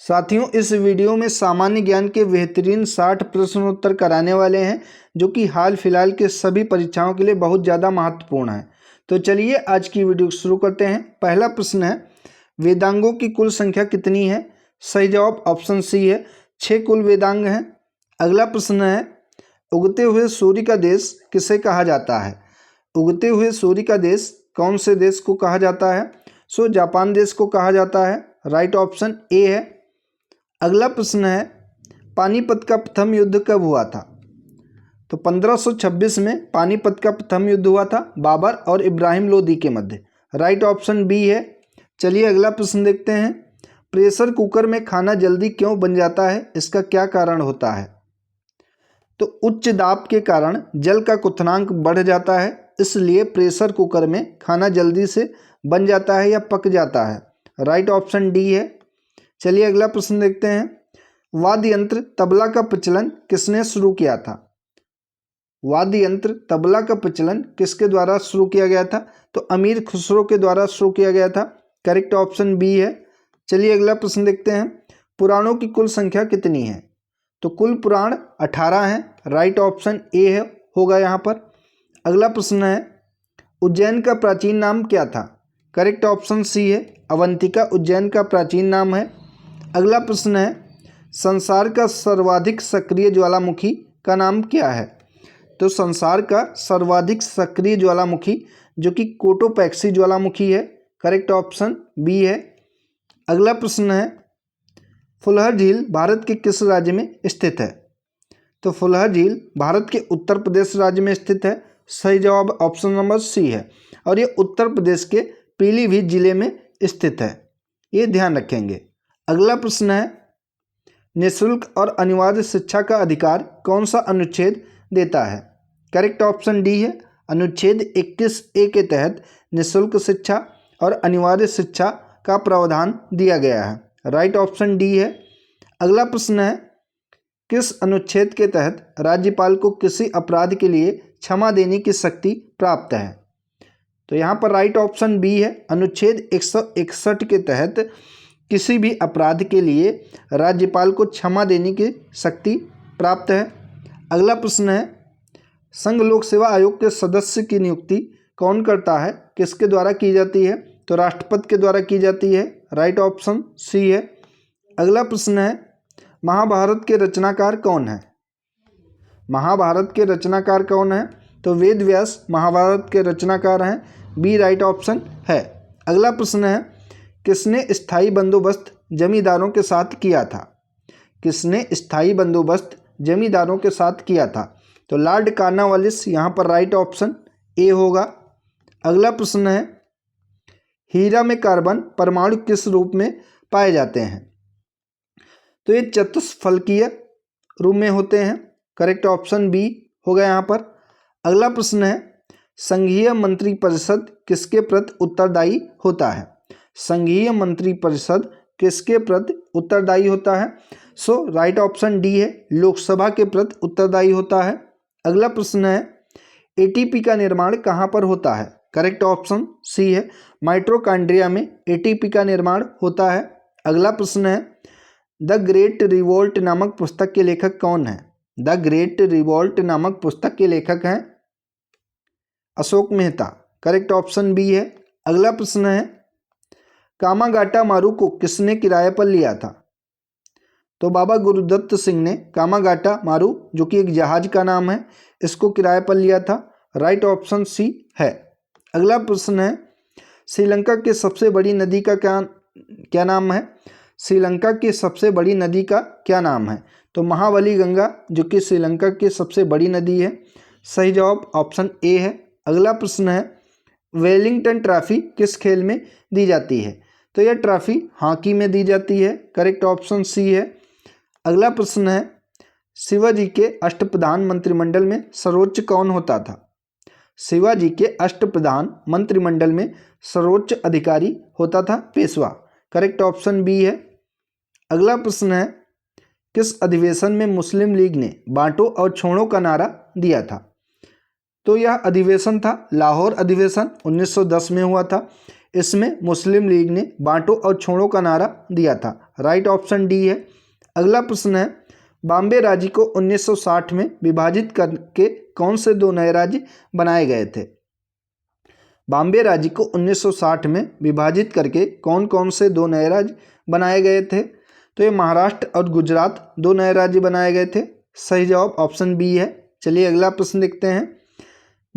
साथियों, इस वीडियो में सामान्य ज्ञान के बेहतरीन 60 प्रश्नोत्तर कराने वाले हैं जो कि हाल फिलहाल के सभी परीक्षाओं के लिए बहुत ज़्यादा महत्वपूर्ण है। तो चलिए आज की वीडियो शुरू करते हैं। पहला प्रश्न है, वेदांगों की कुल संख्या कितनी है? सही जवाब ऑप्शन सी है, 6 कुल वेदांग हैं। अगला प्रश्न है, उगते हुए सूर्य का देश किसे कहा जाता है? उगते हुए सूर्य का देश कौन से देश को कहा जाता है? जापान देश को कहा जाता है। राइट ऑप्शन ए है। अगला प्रश्न है, पानीपत का प्रथम युद्ध कब हुआ था? 1526 में पानीपत का प्रथम युद्ध हुआ था बाबर और इब्राहिम लोदी के मध्य। राइट ऑप्शन बी है। चलिए अगला प्रश्न देखते हैं, प्रेशर कुकर में खाना जल्दी क्यों बन जाता है? इसका क्या कारण होता है? उच्च दाब के कारण जल का क्वथनांक बढ़ जाता है, इसलिए प्रेशर कुकर में खाना जल्दी से बन जाता है या पक जाता है। राइट ऑप्शन डी है। चलिए अगला प्रश्न देखते हैं, वाद्य यंत्र तबला का प्रचलन किसने शुरू किया था? वाद्य यंत्र तबला का प्रचलन किसके द्वारा शुरू किया गया था? अमीर खुसरो के द्वारा शुरू किया गया था। करेक्ट ऑप्शन बी है। चलिए अगला प्रश्न देखते हैं, पुराणों की कुल संख्या कितनी है? कुल पुराण 18 हैं। राइट ऑप्शन ए है होगा यहाँ पर। अगला प्रश्न है, उज्जैन का प्राचीन नाम क्या था? करेक्ट ऑप्शन सी है, अवंतिका उज्जैन का प्राचीन नाम है। अगला प्रश्न है, संसार का सर्वाधिक सक्रिय ज्वालामुखी का नाम क्या है? संसार का सर्वाधिक सक्रिय ज्वालामुखी जो कि कोटोपैक्सी ज्वालामुखी है। करेक्ट ऑप्शन बी है। अगला प्रश्न है, फुलहर झील भारत के किस राज्य में स्थित है? फुलहर झील भारत के उत्तर प्रदेश राज्य में स्थित है। सही जवाब ऑप्शन नंबर सी है और ये उत्तर प्रदेश के पीलीभीत जिले में स्थित है, ये ध्यान रखेंगे। अगला प्रश्न है, निःशुल्क और अनिवार्य शिक्षा का अधिकार कौन सा अनुच्छेद देता है? करेक्ट ऑप्शन डी है, अनुच्छेद 21A के तहत निःशुल्क शिक्षा और अनिवार्य शिक्षा का प्रावधान दिया गया है। राइट ऑप्शन डी है। अगला प्रश्न है, किस अनुच्छेद के तहत राज्यपाल को किसी अपराध के लिए क्षमा देने की शक्ति प्राप्त है? यहाँ पर राइट ऑप्शन बी है, अनुच्छेद 161 के तहत किसी भी अपराध के लिए राज्यपाल को क्षमा देने की शक्ति प्राप्त है। अगला प्रश्न है, संघ लोक सेवा आयोग के सदस्य की नियुक्ति कौन करता है? किसके द्वारा की जाती है? राष्ट्रपति के द्वारा की जाती है। राइट ऑप्शन सी है। अगला प्रश्न है, महाभारत के रचनाकार कौन है? महाभारत के रचनाकार कौन है? वेद व्यास महाभारत के रचनाकार हैं। बी राइट ऑप्शन है। अगला प्रश्न है, किसने स्थायी बंदोबस्त जमींदारों के साथ किया था? किसने स्थायी बंदोबस्त जमींदारों के साथ किया था? लॉर्ड कॉर्नवालिस यहाँ पर राइट ऑप्शन ए होगा। अगला प्रश्न है, हीरा में कार्बन परमाणु किस रूप में पाए जाते हैं? ये चतुष्फलकीय रूप में होते हैं। करेक्ट ऑप्शन बी होगा यहाँ पर। अगला प्रश्न है, संघीय मंत्रिपरिषद किसके प्रति उत्तरदायी होता है? संघीय मंत्रिपरिषद किसके प्रति उत्तरदायी होता है? राइट ऑप्शन डी है, लोकसभा के प्रति उत्तरदायी होता है। अगला प्रश्न है, एटीपी का निर्माण कहाँ पर होता है? करेक्ट ऑप्शन सी है, माइटोकॉन्ड्रिया में एटीपी का निर्माण होता है। अगला प्रश्न है, द ग्रेट रिवोल्ट नामक पुस्तक के लेखक कौन है? द ग्रेट रिवोल्ट नामक पुस्तक के लेखक हैं Ashok Mehta. Correct option B है। अगला प्रश्न है, कामागाटा मारू को किसने किराए पर लिया था? बाबा गुरुदत्त सिंह ने कामागाटा मारू जो कि एक जहाज का नाम है, इसको किराए पर लिया था। राइट ऑप्शन सी है। अगला प्रश्न है, श्रीलंका की सबसे बड़ी नदी का क्या नाम है? श्रीलंका की सबसे बड़ी नदी का क्या नाम है? महाबली गंगा जो कि श्रीलंका की सबसे बड़ी नदी है। सही जवाब ऑप्शन ए है। अगला प्रश्न है, वेलिंगटन ट्रॉफी किस खेल में दी जाती है? यह ट्रॉफी हॉकी में दी जाती है। करेक्ट ऑप्शन सी है। अगला प्रश्न है, शिवाजी के अष्टप्रधान मंत्रिमंडल में सर्वोच्च कौन होता था? शिवाजी के अष्टप्रधान मंत्रिमंडल में सर्वोच्च अधिकारी होता था पेशवा। करेक्ट ऑप्शन बी है। अगला प्रश्न है, किस अधिवेशन में मुस्लिम लीग ने बांटो और छोड़ो का नारा दिया था? यह अधिवेशन था लाहौर अधिवेशन 1910 में हुआ था। इसमें मुस्लिम लीग ने बांटो और छोड़ो का नारा दिया था। राइट ऑप्शन डी है। अगला प्रश्न है, बॉम्बे राज्य को 1960 में विभाजित करके कौन से दो नए राज्य बनाए गए थे? बॉम्बे राज्य को 1960 में विभाजित करके कौन कौन से दो नए राज्य बनाए गए थे? तो ये महाराष्ट्र और गुजरात दो नए राज्य बनाए गए थे। सही जवाब ऑप्शन बी है। चलिए अगला प्रश्न देखते हैं,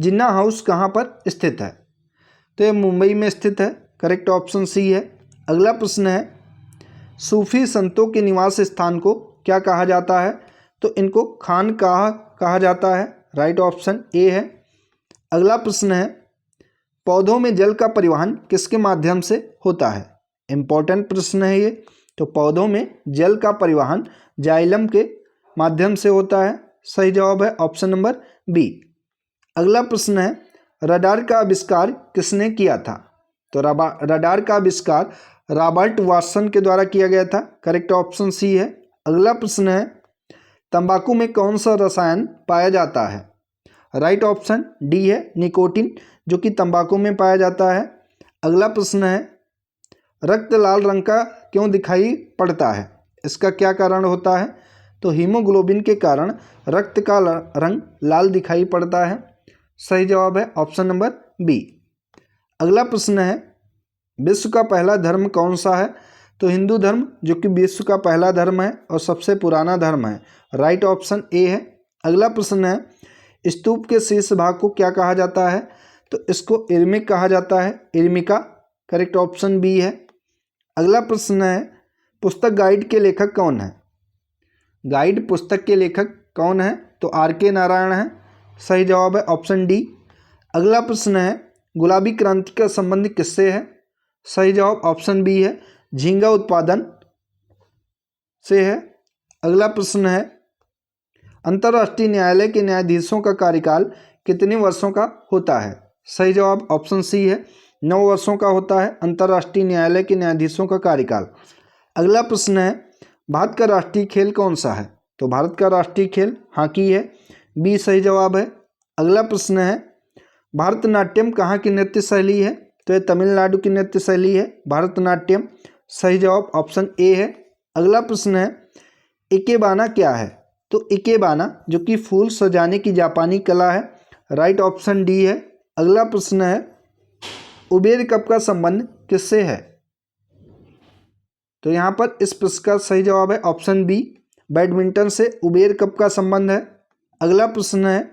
जिन्ना हाउस कहाँ पर स्थित है? तो ये मुंबई में स्थित है। करेक्ट ऑप्शन सी है। अगला प्रश्न है, सूफी संतों के निवास स्थान को क्या कहा जाता है? तो इनको खानकाह कहा जाता है। राइट ऑप्शन ए है। अगला प्रश्न है, पौधों में जल का परिवहन किसके माध्यम से होता है? इंपॉर्टेंट प्रश्न है ये। तो पौधों में जल का परिवहन जाइलम के माध्यम से होता है। सही जवाब है ऑप्शन नंबर बी। अगला प्रश्न है, रडार का आविष्कार किसने किया था? तो रडार का आविष्कार रॉबर्ट वाटसन के द्वारा किया गया था। करेक्ट ऑप्शन सी है। अगला प्रश्न है, तंबाकू में कौन सा रसायन पाया जाता है? राइट ऑप्शन डी है, निकोटीन, जो कि तंबाकू में पाया जाता है। अगला प्रश्न है, रक्त लाल रंग का क्यों दिखाई पड़ता है? इसका क्या कारण होता है? तो हीमोग्लोबिन के कारण रक्त का रंग लाल दिखाई पड़ता है। सही जवाब है ऑप्शन नंबर बी। अगला प्रश्न है, विश्व का पहला धर्म कौन सा है? तो हिंदू धर्म, जो कि विश्व का पहला धर्म है और सबसे पुराना धर्म है। राइट ऑप्शन ए है। अगला प्रश्न है, स्तूप के शीर्ष भाग को क्या कहा जाता है? तो इसको इर्मिक कहा जाता है, इर्मिका। करेक्ट ऑप्शन बी है। अगला प्रश्न है, पुस्तक गाइड के लेखक कौन है? गाइड पुस्तक के लेखक कौन है? तो आर.के. नारायण है। सही जवाब है ऑप्शन डी। अगला प्रश्न है, गुलाबी क्रांति का संबंध किससे है? सही जवाब ऑप्शन बी है, झींगा उत्पादन से है। अगला प्रश्न है, अंतर्राष्ट्रीय न्यायालय के न्यायाधीशों का कार्यकाल कितने वर्षों का होता है? सही जवाब ऑप्शन सी है, 9 वर्षों का होता है अंतर्राष्ट्रीय न्यायालय के न्यायाधीशों का कार्यकाल। अगला प्रश्न है, भारत का राष्ट्रीय खेल कौन सा है? तो भारत का राष्ट्रीय खेल हॉकी है। बी सही जवाब है। अगला प्रश्न है, भारतनाट्यम कहाँ की नृत्य शैली है? तो ये तमिलनाडु की नृत्य शैली है भारतनाट्यम। सही जवाब ऑप्शन ए है। अगला प्रश्न है, इकेबाना क्या है? तो इकेबाना जो कि फूल सजाने की जापानी कला है। राइट ऑप्शन डी है। अगला प्रश्न है, उबेर कप का संबंध किससे है? तो यहाँ पर इस प्रश्न का सही जवाब है ऑप्शन बी, बैडमिंटन से उबेर कप का संबंध है। अगला प्रश्न है,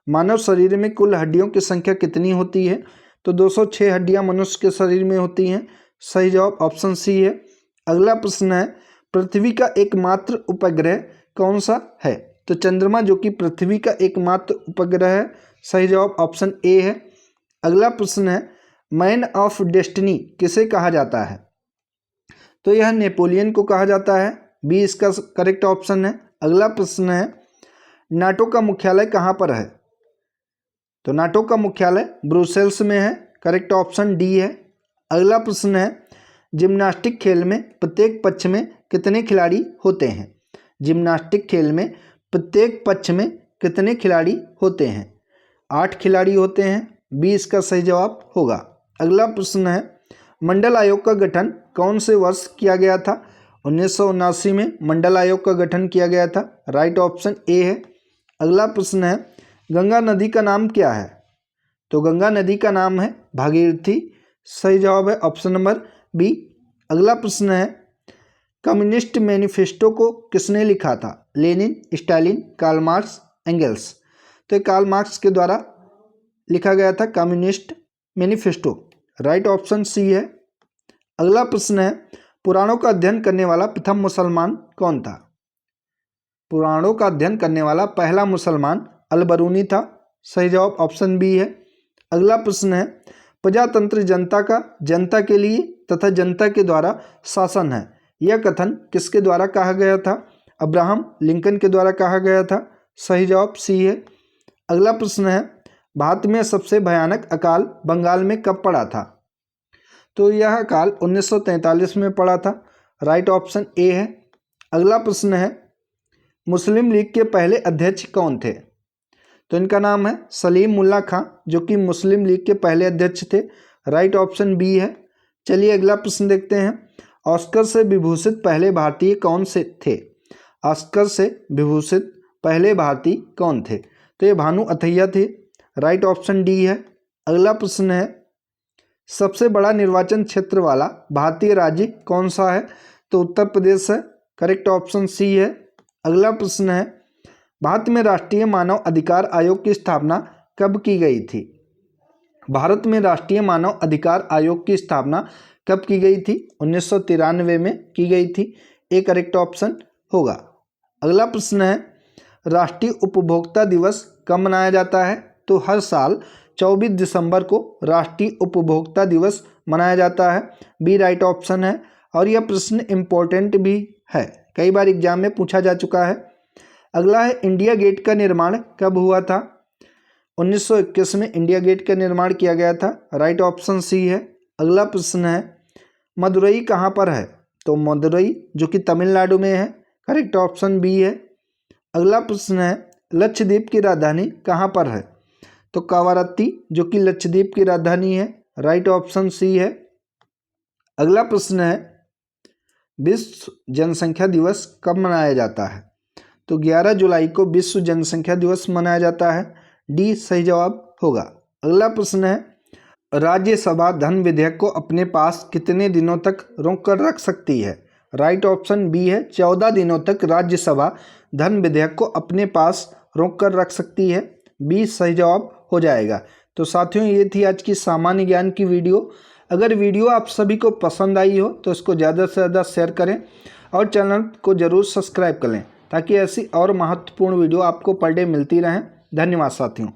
मानव शरीर में कुल हड्डियों की संख्या कितनी होती है? तो 206 हड्डियां मनुष्य के शरीर में होती हैं। सही जवाब ऑप्शन सी है। अगला प्रश्न है, पृथ्वी का एकमात्र उपग्रह कौन सा है? तो चंद्रमा जो कि पृथ्वी का एकमात्र उपग्रह है। सही जवाब ऑप्शन ए है। अगला प्रश्न है, मैन ऑफ डेस्टिनी किसे कहा जाता है? तो यह नेपोलियन को कहा जाता है। बी इसका करेक्ट ऑप्शन है। अगला प्रश्न है, नाटो का मुख्यालय कहाँ पर है? तो नाटो का मुख्यालय ब्रुसेल्स में है। करेक्ट ऑप्शन डी है। अगला प्रश्न है, जिम्नास्टिक खेल में प्रत्येक पक्ष में कितने खिलाड़ी होते हैं? जिम्नास्टिक खेल में प्रत्येक पक्ष में कितने खिलाड़ी होते हैं? 8 खिलाड़ी होते हैं। बी इसका सही जवाब होगा। अगला प्रश्न है, मंडल आयोग का गठन कौन से वर्ष किया गया था? 1979 में मंडल आयोग का गठन किया गया था। राइट ऑप्शन ए है। अगला प्रश्न है, गंगा नदी का नाम क्या है? तो गंगा नदी का नाम है भागीरथी। सही जवाब है ऑप्शन नंबर बी। अगला प्रश्न है, कम्युनिस्ट मैनिफेस्टो को किसने लिखा था? Lenin, Stalin, Karl Marx, Engels. तो ये कार्ल मार्क्स के द्वारा लिखा गया था communist manifesto. Right option C है। अगला प्रश्न है, पुराणों का अध्ययन करने वाला प्रथम मुसलमान कौन था? पुराणों का अध्ययन करने वाला पहला मुसलमान अल-बरूनी था। सही जवाब ऑप्शन बी है। अगला प्रश्न है, प्रजातंत्र जनता का जनता के लिए तथा जनता के द्वारा शासन है, यह कथन किसके द्वारा कहा गया था? अब्राहम लिंकन के द्वारा कहा गया था। सही जवाब सी है। अगला प्रश्न है, भारत में सबसे भयानक अकाल बंगाल में कब पड़ा था? तो यह अकाल 1943 में पड़ा था। राइट ऑप्शन ए है। अगला प्रश्न है, मुस्लिम लीग के पहले अध्यक्ष कौन थे? तो इनका नाम है सलीम मुल्ला खां, जो कि मुस्लिम लीग के पहले अध्यक्ष थे। राइट ऑप्शन बी है। चलिए अगला प्रश्न देखते हैं, ऑस्कर से विभूषित पहले भारतीय कौन से थे? ऑस्कर से विभूषित पहले भारतीय कौन थे? तो ये भानु अथैया थे। राइट ऑप्शन डी है। अगला प्रश्न है, सबसे बड़ा निर्वाचन क्षेत्र वाला भारतीय राज्य कौन सा है? तो उत्तर प्रदेश है। करेक्ट ऑप्शन सी है। अगला प्रश्न है, भारत में राष्ट्रीय मानव अधिकार आयोग की स्थापना कब की गई थी? भारत में राष्ट्रीय मानव अधिकार आयोग की स्थापना कब की गई थी? 1993 में की गई थी। ए करेक्ट ऑप्शन होगा। अगला प्रश्न है, राष्ट्रीय उपभोक्ता दिवस कब मनाया जाता है? तो हर साल 24 दिसंबर को राष्ट्रीय उपभोक्ता दिवस मनाया जाता है। बी राइट ऑप्शन है। और यह प्रश्न इम्पोर्टेंट भी है, कई बार एग्जाम में पूछा जा चुका है। अगला है, इंडिया गेट का निर्माण कब हुआ था? 1921 में इंडिया गेट का निर्माण किया गया था। राइट ऑप्शन सी है। अगला प्रश्न है, मदुरई कहाँ पर है? तो मदुरई जो कि तमिलनाडु में है। करेक्ट ऑप्शन बी है। अगला प्रश्न है, लक्षद्वीप की राजधानी कहाँ पर है? तो कावारत्ती जो कि लक्षद्वीप की राजधानी है। राइट ऑप्शन सी है। अगला प्रश्न है, विश्व जनसंख्या दिवस कब मनाया जाता है? तो 11 जुलाई को विश्व जनसंख्या दिवस मनाया जाता है। डी सही जवाब होगा। अगला प्रश्न है, राज्यसभा धन विधेयक को अपने पास कितने दिनों तक रोक कर रख सकती है? राइट ऑप्शन बी है। 14 दिनों तक राज्यसभा धन विधेयक को अपने पास रोक कर रख सकती है। बी सही जवाब हो जाएगा। तो साथियों, ये थी आज की सामान्य ज्ञान की वीडियो। अगर वीडियो आप सभी को पसंद आई हो तो इसको ज़्यादा से ज़्यादा शेयर करें और चैनल को ज़रूर सब्सक्राइब कर लें, ताकि ऐसी और महत्वपूर्ण वीडियो आपको पर डे मिलती रहें। धन्यवाद साथियों।